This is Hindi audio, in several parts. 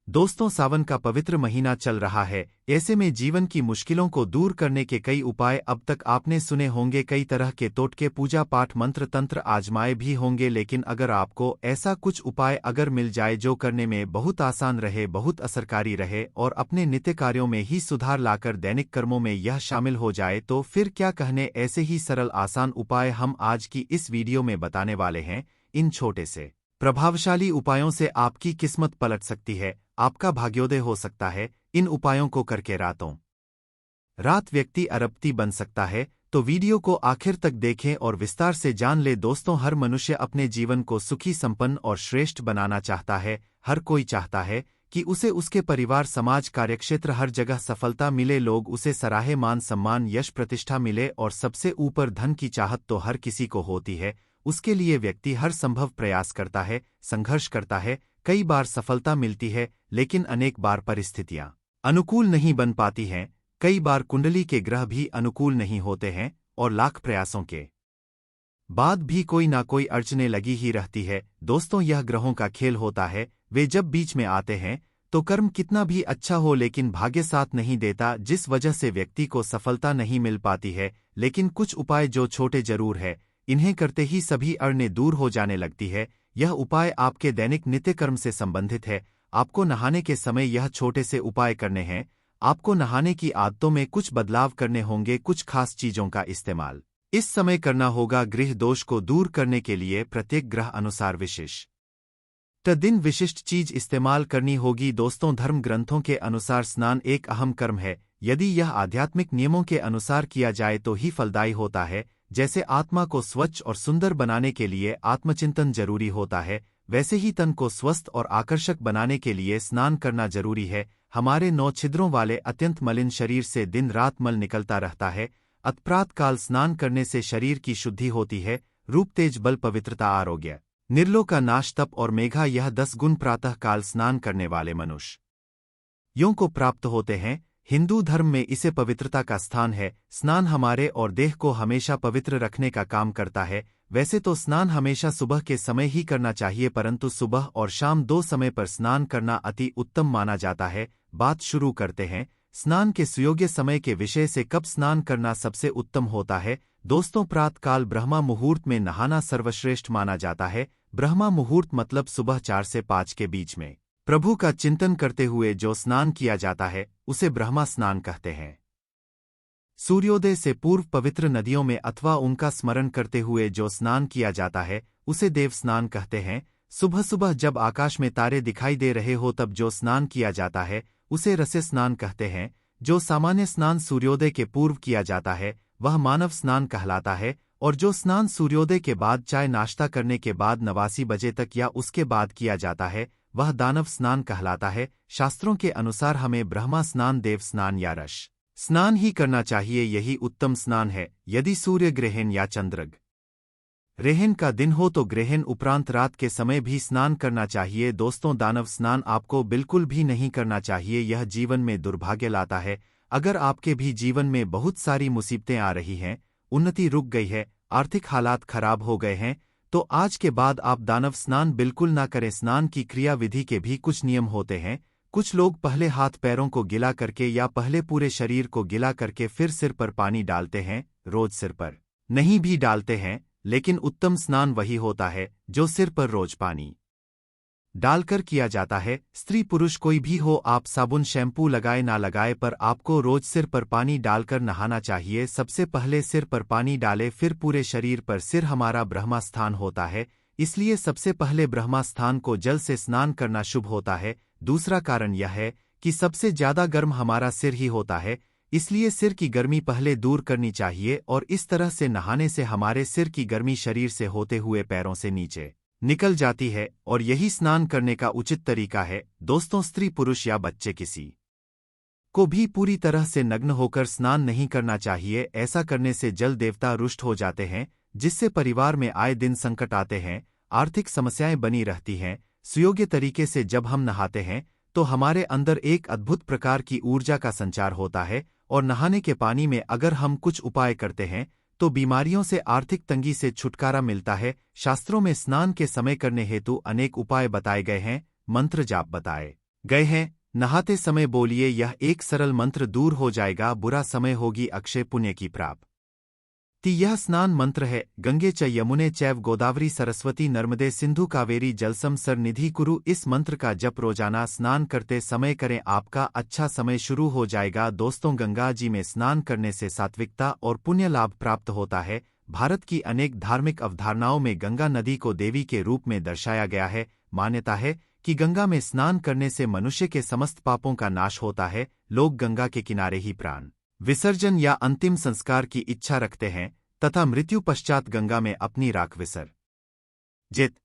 दोस्तों, सावन का पवित्र महीना चल रहा है। ऐसे में जीवन की मुश्किलों को दूर करने के कई उपाय अब तक आपने सुने होंगे। कई तरह के टोटके, पूजा पाठ, मंत्र तंत्र आजमाए भी होंगे। लेकिन अगर आपको ऐसा कुछ उपाय अगर मिल जाए जो करने में बहुत आसान रहे, बहुत असरकारी रहे और अपने नित्य कार्यों में ही सुधार लाकर दैनिक कर्मों में यह शामिल हो जाए, तो फिर क्या कहने। ऐसे ही सरल आसान उपाय हम आज की इस वीडियो में बताने वाले हैं। इन छोटे से प्रभावशाली उपायों से आपकी किस्मत पलट सकती है, आपका भाग्योदय हो सकता है। इन उपायों को करके रातों रात व्यक्ति अरबपति बन सकता है। तो वीडियो को आखिर तक देखें और विस्तार से जान ले। दोस्तों, हर मनुष्य अपने जीवन को सुखी, संपन्न और श्रेष्ठ बनाना चाहता है। हर कोई चाहता है कि उसे उसके परिवार, समाज, कार्यक्षेत्र, हर जगह सफलता मिले, लोग उसे सराहे, मान सम्मान, यश, प्रतिष्ठा मिले और सबसे ऊपर धन की चाहत तो हर किसी को होती है। उसके लिए व्यक्ति हर संभव प्रयास करता है, संघर्ष करता है। कई बार सफलता मिलती है, लेकिन अनेक बार परिस्थितियां अनुकूल नहीं बन पाती हैं। कई बार कुंडली के ग्रह भी अनुकूल नहीं होते हैं और लाख प्रयासों के बाद भी कोई ना कोई अड़चने लगी ही रहती है। दोस्तों, यह ग्रहों का खेल होता है। वे जब बीच में आते हैं तो कर्म कितना भी अच्छा हो, लेकिन भाग्य साथ नहीं देता, जिस वजह से व्यक्ति को सफलता नहीं मिल पाती है। लेकिन कुछ उपाय जो छोटे जरूर है, इन्हें करते ही सभी अड़चनें दूर हो जाने लगती है। यह उपाय आपके दैनिक नित्य कर्म से संबंधित है। आपको नहाने के समय यह छोटे से उपाय करने हैं। आपको नहाने की आदतों में कुछ बदलाव करने होंगे। कुछ खास चीजों का इस्तेमाल इस समय करना होगा। गृह दोष को दूर करने के लिए प्रत्येक ग्रह अनुसार विशिष्ट दिन विशिष्ट चीज इस्तेमाल करनी होगी। दोस्तों, धर्म ग्रंथों के अनुसार स्नान एक अहम कर्म है। यदि यह आध्यात्मिक नियमों के अनुसार किया जाए तो ही फलदायी होता है। जैसे आत्मा को स्वच्छ और सुंदर बनाने के लिए आत्मचिंतन जरूरी होता है, वैसे ही तन को स्वस्थ और आकर्षक बनाने के लिए स्नान करना जरूरी है। हमारे 9 छिद्रों वाले अत्यंत मलिन शरीर से दिन रात मल निकलता रहता है। अतप्रात काल स्नान करने से शरीर की शुद्धि होती है। रूप, तेज, बल, पवित्रता, आरोग्य, निर्लोह का नाश, तप और मेघा, यह 10 गुण प्रातः काल स्नान करने वाले मनुष्यों को प्राप्त होते हैं। हिंदू धर्म में इसे पवित्रता का स्थान है। स्नान हमारे और देह को हमेशा पवित्र रखने का काम करता है। वैसे तो स्नान हमेशा सुबह के समय ही करना चाहिए, परंतु सुबह और शाम 2 समय पर स्नान करना अति उत्तम माना जाता है। बात शुरू करते हैं स्नान के सुयोग्य समय के विषय से। कब स्नान करना सबसे उत्तम होता है? दोस्तों, प्रातःकाल ब्रह्मा मुहूर्त में नहाना सर्वश्रेष्ठ माना जाता है। ब्रह्मा मुहूर्त मतलब सुबह 4 से 5 के बीच में प्रभु का चिंतन करते हुए जो स्नान किया जाता है, उसे ब्रह्मा स्नान कहते हैं। सूर्योदय से पूर्व पवित्र नदियों में अथवा उनका स्मरण करते हुए जो स्नान किया जाता है, उसे देव स्नान कहते हैं। सुबह सुबह जब आकाश में तारे दिखाई दे रहे हो तब जो स्नान किया जाता है, उसे रस्य स्नान कहते हैं। जो सामान्य स्नान सूर्योदय के पूर्व किया जाता है, वह मानव स्नान कहलाता है। और जो स्नान सूर्योदय के बाद, चाय नाश्ता करने के बाद 89 बजे तक या उसके बाद किया जाता है, वह दानव स्नान कहलाता है। शास्त्रों के अनुसार हमें ब्रह्मा स्नान, देव स्नान या ऋष स्नान ही करना चाहिए। यही उत्तम स्नान है। यदि सूर्य ग्रहण या चंद्र ग्रहण का दिन हो तो ग्रहण उपरांत रात के समय भी स्नान करना चाहिए। दोस्तों, दानव स्नान आपको बिल्कुल भी नहीं करना चाहिए। यह जीवन में दुर्भाग्य लाता है। अगर आपके भी जीवन में बहुत सारी मुसीबतें आ रही हैं, उन्नति रुक गई है, आर्थिक हालात खराब हो गए हैं, तो आज के बाद आप दानव स्नान बिल्कुल ना करें। स्नान की क्रिया विधि के भी कुछ नियम होते हैं। कुछ लोग पहले हाथ पैरों को गिला करके या पहले पूरे शरीर को गिला करके फिर सिर पर पानी डालते हैं। रोज सिर पर नहीं भी डालते हैं, लेकिन उत्तम स्नान वही होता है जो सिर पर रोज पानी डालकर किया जाता है। स्त्री पुरुष कोई भी हो, आप साबुन शैम्पू लगाए ना लगाए, पर आपको रोज सिर पर पानी डालकर नहाना चाहिए। सबसे पहले सिर पर पानी डाले, फिर पूरे शरीर पर। सिर हमारा ब्रह्मा स्थान होता है, इसलिए सबसे पहले ब्रह्मा स्थान को जल से स्नान करना शुभ होता है। दूसरा कारण यह है कि सबसे ज्यादा गर्म हमारा सिर ही होता है, इसलिए सिर की गर्मी पहले दूर करनी चाहिए। और इस तरह से नहाने से हमारे सिर की गर्मी शरीर से होते हुए पैरों से नीचे निकल जाती है, और यही स्नान करने का उचित तरीका है। दोस्तों, स्त्री पुरुष या बच्चे किसी को भी पूरी तरह से नग्न होकर स्नान नहीं करना चाहिए। ऐसा करने से जल देवता रुष्ट हो जाते हैं, जिससे परिवार में आए दिन संकट आते हैं, आर्थिक समस्याएं बनी रहती हैं। सुयोग्य तरीके से जब हम नहाते हैं तो हमारे अंदर एक अद्भुत प्रकार की ऊर्जा का संचार होता है। और नहाने के पानी में अगर हम कुछ उपाय करते हैं तो बीमारियों से, आर्थिक तंगी से छुटकारा मिलता है। शास्त्रों में स्नान के समय करने हेतु अनेक उपाय बताए गए हैं। मंत्र जाप बताए गए हैं, नहाते समय बोलिए यह एक सरल मंत्र, दूर हो जाएगा बुरा समय, होगी अक्षय पुण्य की प्राप्ति। यह स्नान मंत्र है। गंगे च यमुने चैव गोदावरी सरस्वती नर्मदे सिंधु कावेरी जलसम सरनिधि कुरु। इस मंत्र का जप रोजाना स्नान करते समय करें, आपका अच्छा समय शुरू हो जाएगा। दोस्तों, गंगा जी में स्नान करने से सात्विकता और पुण्य लाभ प्राप्त होता है। भारत की अनेक धार्मिक अवधारणाओं में गंगा नदी को देवी के रूप में दर्शाया गया है। मान्यता है कि गंगा में स्नान करने से मनुष्य के समस्त पापों का नाश होता है। लोग गंगा के किनारे ही प्राण विसर्जन या अंतिम संस्कार की इच्छा रखते हैं तथा मृत्यु पश्चात गंगा में अपनी राख विसर्जित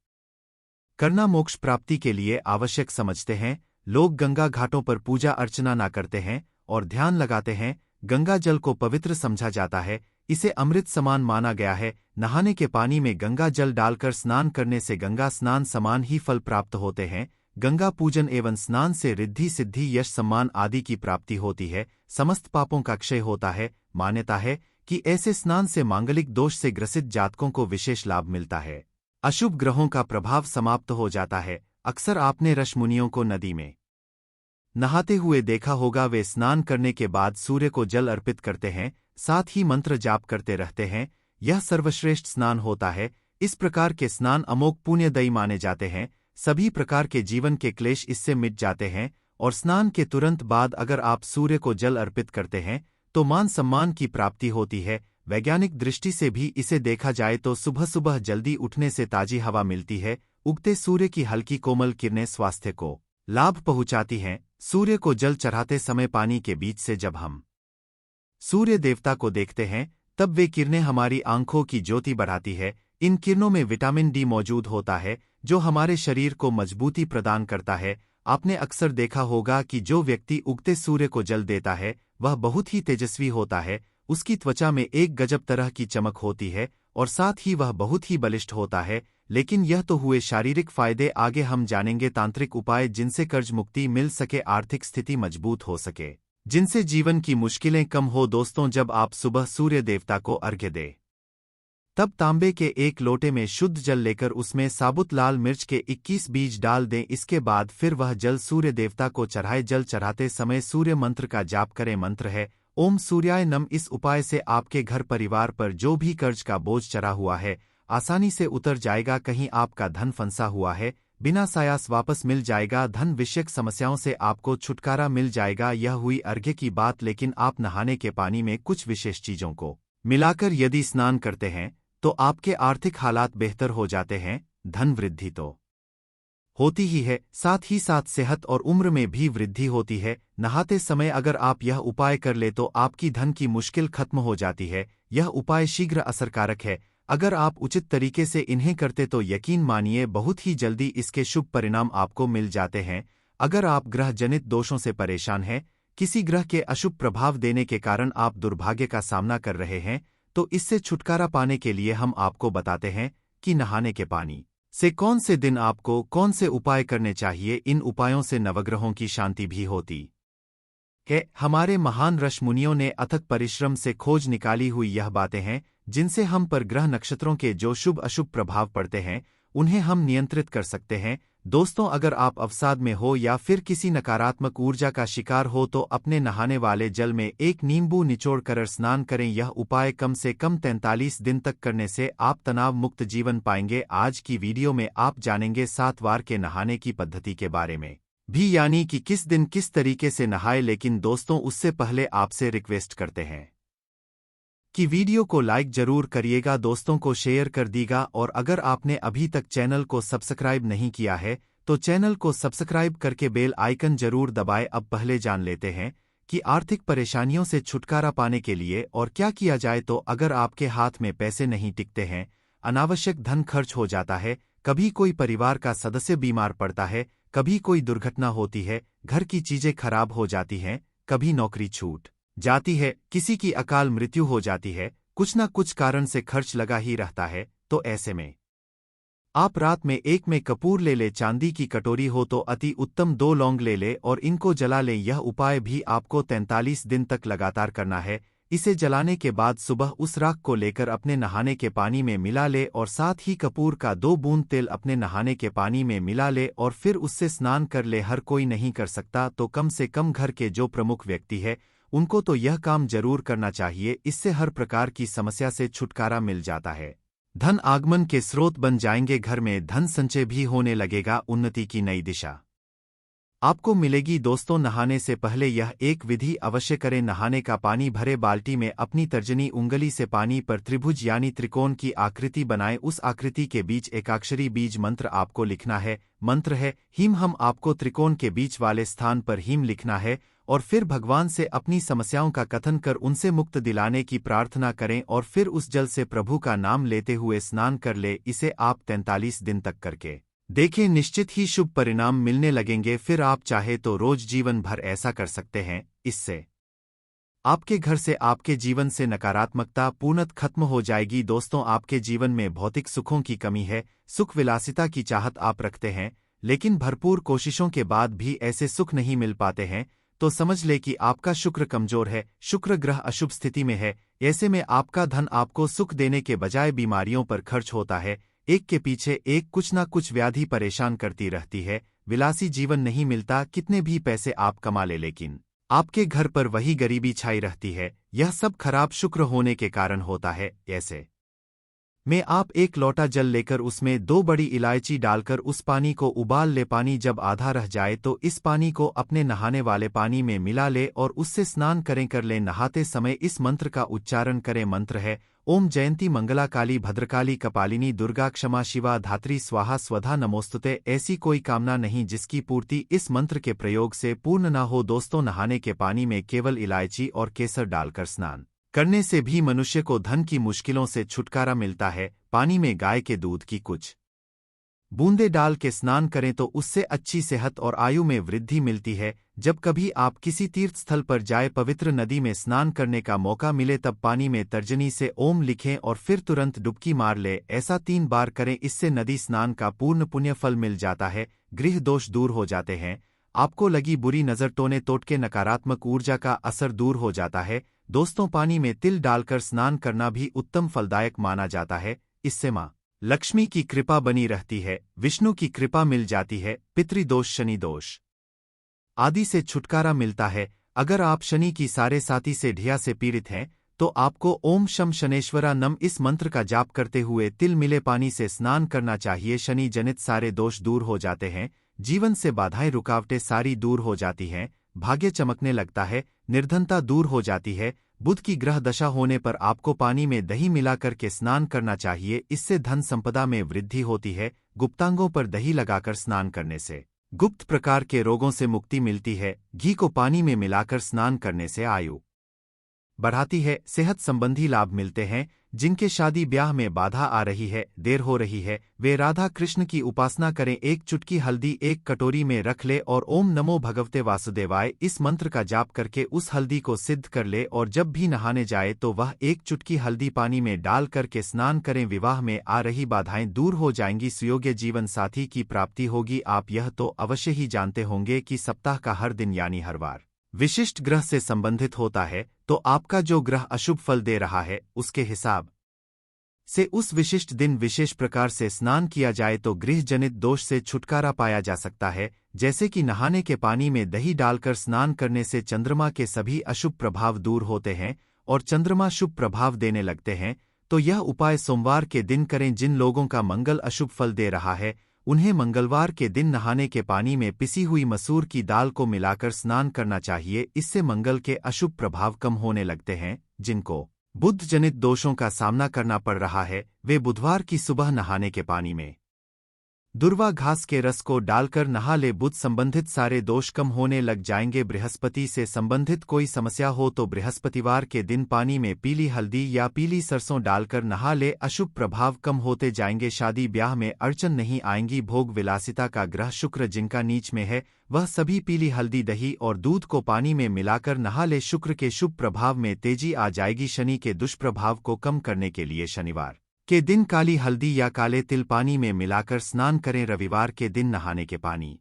करना मोक्ष प्राप्ति के लिए आवश्यक समझते हैं। लोग गंगा घाटों पर पूजा अर्चना न करते हैं और ध्यान लगाते हैं। गंगा जल को पवित्र समझा जाता है, इसे अमृत समान माना गया है। नहाने के पानी में गंगा जल डालकर स्नान करने से गंगा स्नान समान ही फल प्राप्त होते हैं। गंगा पूजन एवं स्नान से रिद्धि सिद्धि यश सम्मान आदि की प्राप्ति होती है, समस्त पापों का क्षय होता है। मान्यता है कि ऐसे स्नान से मांगलिक दोष से ग्रसित जातकों को विशेष लाभ मिलता है, अशुभ ग्रहों का प्रभाव समाप्त हो जाता है। अक्सर आपने ऋषि मुनियों को नदी में नहाते हुए देखा होगा। वे स्नान करने के बाद सूर्य को जल अर्पित करते हैं, साथ ही मंत्र जाप करते रहते हैं। यह सर्वश्रेष्ठ स्नान होता है। इस प्रकार के स्नान अमोघ पुण्यदायी माने जाते हैं। सभी प्रकार के जीवन के क्लेश इससे मिट जाते हैं। और स्नान के तुरंत बाद अगर आप सूर्य को जल अर्पित करते हैं तो मान सम्मान की प्राप्ति होती है। वैज्ञानिक दृष्टि से भी इसे देखा जाए तो सुबह सुबह जल्दी उठने से ताजी हवा मिलती है। उगते सूर्य की हल्की कोमल किरणें स्वास्थ्य को लाभ पहुंचाती हैं। सूर्य को जल चढ़ाते समय पानी के बीच से जब हम सूर्य देवता को देखते हैं तब वे किरणें हमारी आंखों की ज्योति बढ़ाती है। इन किरणों में विटामिन डी मौजूद होता है जो हमारे शरीर को मजबूती प्रदान करता है। आपने अक्सर देखा होगा कि जो व्यक्ति उगते सूर्य को जल देता है वह बहुत ही तेजस्वी होता है। उसकी त्वचा में एक गजब तरह की चमक होती है और साथ ही वह बहुत ही बलिष्ठ होता है। लेकिन यह तो हुए शारीरिक फायदे, आगे हम जानेंगे तांत्रिक उपाय जिनसे कर्ज मुक्ति मिल सके, आर्थिक स्थिति मजबूत हो सके, जिनसे जीवन की मुश्किलें कम हो। दोस्तों, जब आप सुबह सूर्य देवता को अर्घ्य दें तब तांबे के एक लोटे में शुद्ध जल लेकर उसमें साबुत लाल मिर्च के 21 बीज डाल दें। इसके बाद फिर वह जल सूर्य देवता को चढ़ाए। जल चढ़ाते समय सूर्य मंत्र का जाप करें। मंत्र है ओम सूर्याय नम। इस उपाय से आपके घर परिवार पर जो भी कर्ज का बोझ चढ़ा हुआ है आसानी से उतर जाएगा। कहीं आपका धन फंसा हुआ है, बिना सायास वापस मिल जाएगा। धन विषयक समस्याओं से आपको छुटकारा मिल जाएगा। यह हुई अर्घ्य की बात, लेकिन आप नहाने के पानी में कुछ विशेष चीजों को मिलाकर यदि स्नान करते हैं तो आपके आर्थिक हालात बेहतर हो जाते हैं। धन वृद्धि तो होती ही है, साथ ही साथ सेहत और उम्र में भी वृद्धि होती है। नहाते समय अगर आप यह उपाय कर ले तो आपकी धन की मुश्किल खत्म हो जाती है। यह उपाय शीघ्र असरकारक है। अगर आप उचित तरीके से इन्हें करते तो यकीन मानिए बहुत ही जल्दी इसके शुभ परिणाम आपको मिल जाते हैं। अगर आप ग्रह जनित दोषों से परेशान हैं, किसी ग्रह के अशुभ प्रभाव देने के कारण आप दुर्भाग्य का सामना कर रहे हैं, तो इससे छुटकारा पाने के लिए हम आपको बताते हैं कि नहाने के पानी से कौन से दिन आपको कौन से उपाय करने चाहिए। इन उपायों से नवग्रहों की शांति भी होती है। हमारे महान ऋषि मुनियों ने अथक परिश्रम से खोज निकाली हुई यह बातें हैं जिनसे हम पर ग्रह नक्षत्रों के जो शुभ अशुभ प्रभाव पड़ते हैं उन्हें हम नियंत्रित कर सकते हैं। दोस्तों, अगर आप अवसाद में हो या फिर किसी नकारात्मक ऊर्जा का शिकार हो तो अपने नहाने वाले जल में एक नींबू निचोड़ कर स्नान करें। यह उपाय कम से कम 43 दिन तक करने से आप तनाव मुक्त जीवन पाएंगे। आज की वीडियो में आप जानेंगे 7 वार के नहाने की पद्धति के बारे में भी, यानी कि किस दिन किस तरीके से नहाए। लेकिन दोस्तों, उससे पहले आपसे रिक्वेस्ट करते हैं कि वीडियो को लाइक जरूर करिएगा, दोस्तों को शेयर कर दीगा, और अगर आपने अभी तक चैनल को सब्सक्राइब नहीं किया है तो चैनल को सब्सक्राइब करके बेल आइकन जरूर दबाएं। अब पहले जान लेते हैं कि आर्थिक परेशानियों से छुटकारा पाने के लिए और क्या किया जाए। तो अगर आपके हाथ में पैसे नहीं टिकते हैं, अनावश्यक धन खर्च हो जाता है, कभी कोई परिवार का सदस्य बीमार पड़ता है, कभी कोई दुर्घटना होती है, घर की चीजें खराब हो जाती हैं, कभी नौकरी छूट जाती है, किसी की अकाल मृत्यु हो जाती है, कुछ न कुछ कारण से खर्च लगा ही रहता है, तो ऐसे में आप रात में एक में कपूर ले ले, चांदी की कटोरी हो तो अति उत्तम, 2 लौंग ले ले और इनको जला ले। यह उपाय भी आपको 43 दिन तक लगातार करना है। इसे जलाने के बाद सुबह उस राख को लेकर अपने नहाने के पानी में मिला ले और साथ ही कपूर का 2 बूंद तेल अपने नहाने के पानी में मिला ले और फिर उससे स्नान कर ले। हर कोई नहीं कर सकता तो कम से कम घर के जो प्रमुख व्यक्ति है उनको तो यह काम जरूर करना चाहिए। इससे हर प्रकार की समस्या से छुटकारा मिल जाता है। धन आगमन के स्रोत बन जाएंगे, घर में धन संचय भी होने लगेगा, उन्नति की नई दिशा आपको मिलेगी। दोस्तों, नहाने से पहले यह एक विधि अवश्य करें। नहाने का पानी भरे बाल्टी में अपनी तर्जनी उंगली से पानी पर त्रिभुज यानी त्रिकोण की आकृति बनाएं। उस आकृति के बीच एकाक्षरी बीज मंत्र आपको लिखना है। मंत्र है हीम। हम आपको त्रिकोण के बीच वाले स्थान पर हीम लिखना है और फिर भगवान से अपनी समस्याओं का कथन कर उनसे मुक्त दिलाने की प्रार्थना करें और फिर उस जल से प्रभु का नाम लेते हुए स्नान कर ले। इसे आप 43 दिन तक करके देखें, निश्चित ही शुभ परिणाम मिलने लगेंगे। फिर आप चाहे तो रोज जीवन भर ऐसा कर सकते हैं। इससे आपके घर से, आपके जीवन से नकारात्मकता पूर्णतः खत्म हो जाएगी। दोस्तों, आपके जीवन में भौतिक सुखों की कमी है, सुख विलासिता की चाहत आप रखते हैं, लेकिन भरपूर कोशिशों के बाद भी ऐसे सुख नहीं मिल पाते हैं, तो समझ ले कि आपका शुक्र कमजोर है, शुक्र ग्रह अशुभ स्थिति में है। ऐसे में आपका धन आपको सुख देने के बजाय बीमारियों पर खर्च होता है। एक के पीछे एक कुछ ना कुछ व्याधि परेशान करती रहती है। विलासी जीवन नहीं मिलता, कितने भी पैसे आप कमा ले लेकिन आपके घर पर वही गरीबी छाई रहती है। यह सब खराब शुक्र होने के कारण होता है। ऐसे में आप 1 लोटा जल लेकर उसमें 2 बड़ी इलायची डालकर उस पानी को उबाल ले। पानी जब आधा रह जाए तो इस पानी को अपने नहाने वाले पानी में मिला ले और उससे स्नान कर ले। नहाते समय इस मंत्र का उच्चारण करें। मंत्र है ओम जयंती मंगला काली भद्रकाली कपालिनी दुर्गा क्षमा शिवा धात्री स्वाहा स्वधा नमोस्तुते। ऐसी कोई कामना नहीं जिसकी पूर्ति इस मंत्र के प्रयोग से पूर्ण न हो। दोस्तों, नहाने के पानी में केवल इलायची और केसर डालकर स्नान करने से भी मनुष्य को धन की मुश्किलों से छुटकारा मिलता है। पानी में गाय के दूध की कुछ बूंदे डाल के स्नान करें तो उससे अच्छी सेहत और आयु में वृद्धि मिलती है। जब कभी आप किसी तीर्थ स्थल पर जाए, पवित्र नदी में स्नान करने का मौका मिले, तब पानी में तर्जनी से ओम लिखें और फिर तुरंत डुबकी मार ले। ऐसा 3 बार करें। इससे नदी स्नान का पूर्ण पुण्य फल मिल जाता है। गृह दोष दूर हो जाते हैं। आपको लगी बुरी नजर टोने टोटके नकारात्मक ऊर्जा का असर दूर हो जाता है। दोस्तों, पानी में तिल डालकर स्नान करना भी उत्तम फलदायक माना जाता है। इससे माँ लक्ष्मी की कृपा बनी रहती है, विष्णु की कृपा मिल जाती है, पितृदोष शनि दोष आदि से छुटकारा मिलता है। अगर आप शनि की सारे साथी से ढिया से पीड़ित हैं तो आपको ओम शम शनेश्वरा नम इस मंत्र का जाप करते हुए तिल मिले पानी से स्नान करना चाहिए। शनि जनित सारे दोष दूर हो जाते हैं, जीवन से बाधाएं रुकावटें सारी दूर हो जाती हैं, भाग्य चमकने लगता है, निर्धनता दूर हो जाती है। बुध की ग्रह दशा होने पर आपको पानी में दही मिलाकर के स्नान करना चाहिए। इससे धन संपदा में वृद्धि होती है। गुप्तांगों पर दही लगाकर स्नान करने से गुप्त प्रकार के रोगों से मुक्ति मिलती है। घी को पानी में मिलाकर स्नान करने से आयु बढ़ाती है, सेहत संबंधी लाभ मिलते हैं। जिनके शादी ब्याह में बाधा आ रही है, देर हो रही है, वे राधा कृष्ण की उपासना करें। 1 चुटकी हल्दी एक कटोरी में रख ले और ओम नमो भगवते वासुदेवाय इस मंत्र का जाप करके उस हल्दी को सिद्ध कर ले और जब भी नहाने जाए तो वह 1 चुटकी हल्दी पानी में डाल करके स्नान करें। विवाह में आ रही बाधाएं दूर हो जाएंगी, सुयोग्य जीवन साथी की प्राप्ति होगी। आप यह तो अवश्य ही जानते होंगे कि सप्ताह का हर दिन यानी हर वार विशिष्ट ग्रह से संबंधित होता है, तो आपका जो ग्रह अशुभ फल दे रहा है उसके हिसाब से उस विशिष्ट दिन विशेष प्रकार से स्नान किया जाए तो गृह जनित दोष से छुटकारा पाया जा सकता है। जैसे कि नहाने के पानी में दही डालकर स्नान करने से चंद्रमा के सभी अशुभ प्रभाव दूर होते हैं और चंद्रमा शुभ प्रभाव देने लगते हैं। तो यह उपाय सोमवार के दिन करें। जिन लोगों का मंगल अशुभ फल दे रहा है उन्हें मंगलवार के दिन नहाने के पानी में पिसी हुई मसूर की दाल को मिलाकर स्नान करना चाहिए। इससे मंगल के अशुभ प्रभाव कम होने लगते हैं। जिनको बुध जनित दोषों का सामना करना पड़ रहा है वे बुधवार की सुबह नहाने के पानी में दुर्वा घास के रस को डालकर नहा ले। बुध संबंधित सारे दोष कम होने लग जाएंगे। बृहस्पति से संबंधित कोई समस्या हो तो बृहस्पतिवार के दिन पानी में पीली हल्दी या पीली सरसों डालकर नहा ले, अशुभ प्रभाव कम होते जाएंगे। शादी ब्याह में अड़चन नहीं आएंगी। भोग विलासिता का ग्रह शुक्र जिनका नीच में है वह सभी पीली हल्दी दही और दूध को पानी में मिलाकर नहा ले। शुक्र के शुभ प्रभाव में तेजी आ जाएगी। शनि के दुष्प्रभाव को कम करने के लिए शनिवार के दिन काली हल्दी या काले तिल पानी में मिलाकर स्नान करें। रविवार के दिन नहाने के पानी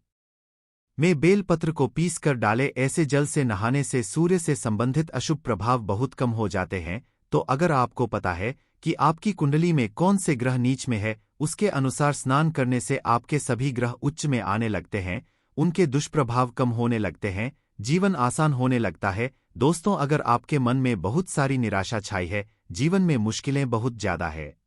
में बेलपत्र को पीस कर डालें। ऐसे जल से नहाने से सूर्य से संबंधित अशुभ प्रभाव बहुत कम हो जाते हैं। तो अगर आपको पता है कि आपकी कुंडली में कौन से ग्रह नीच में है, उसके अनुसार स्नान करने से आपके सभी ग्रह उच्च में आने लगते हैं, उनके दुष्प्रभाव कम होने लगते हैं, जीवन आसान होने लगता है। दोस्तों, अगर आपके मन में बहुत सारी निराशा छाई है, जीवन में मुश्किलें बहुत ज्यादा है,